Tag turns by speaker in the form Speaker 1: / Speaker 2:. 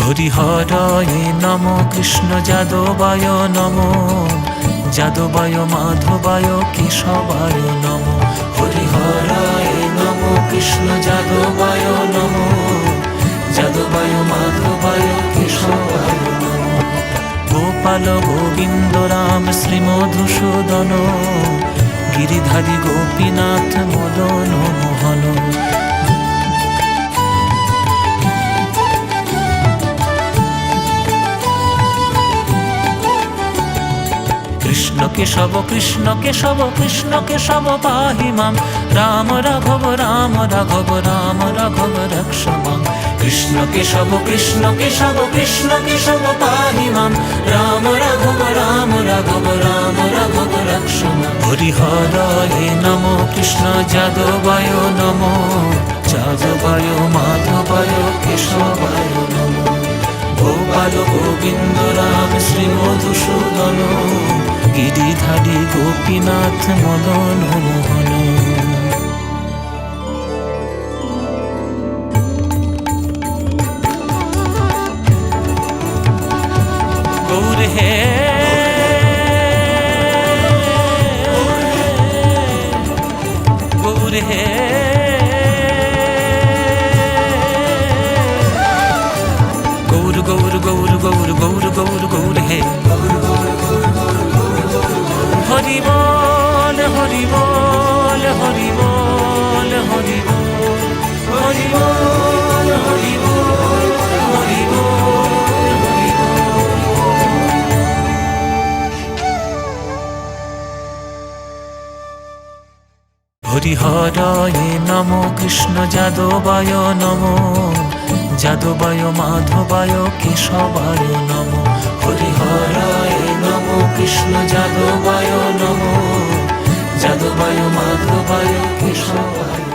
Speaker 1: হরিহরায় নম কৃষ্ণ যাদবায় নম, যাদবায় মাধবায় কেশবায় নম। হরিহরায় নম কৃষ্ণ যাদবায় নম, যাদবায় মাধবায় কেশবায় নম। গোপাল গোবিন্দ রাম শ্রীমধুসূদন, গিরিধারী গোপীনাথ মদন মোহন। কৃষ্ণ কেশব কৃষ্ণ কেশব কৃষ্ণ কেশব পাহি মাম, রাম রাঘব রাম রাঘব রাম রাঘব রক্ষ মাম। কৃষ্ণ কেশব কৃষ্ণ কেশব কৃষ্ণ কেশব পাহি মাম, রাম রাঘব রাম রাঘব রাম রাঘব রক্ষ মাম। হরিহরায় নম কৃষ্ণ যাদবায় নম, যাদবায় মাধবায় কেশবায় নম। গোপাল গোবিন্দ রাম শ্রীমধুসূদন, গিরিধারী গোপীনাথ মদন মোহন। গৌর হে গৌর হে গৌর গৌর গৌর গৌর গৌর গৌর গৌর হে। হরি বল হরি বল হরি বল হরি বল হরি বল হরি বল হরি বল হরি বল। হরিহরায় নম কৃষ্ণ যাদবায় নম, যাদবায় মাধবায় কেশবায় নম। হরিহরায় নম কৃষ্ণ যাদবায় নম, যাদবায় মাধবায় কেশবায়।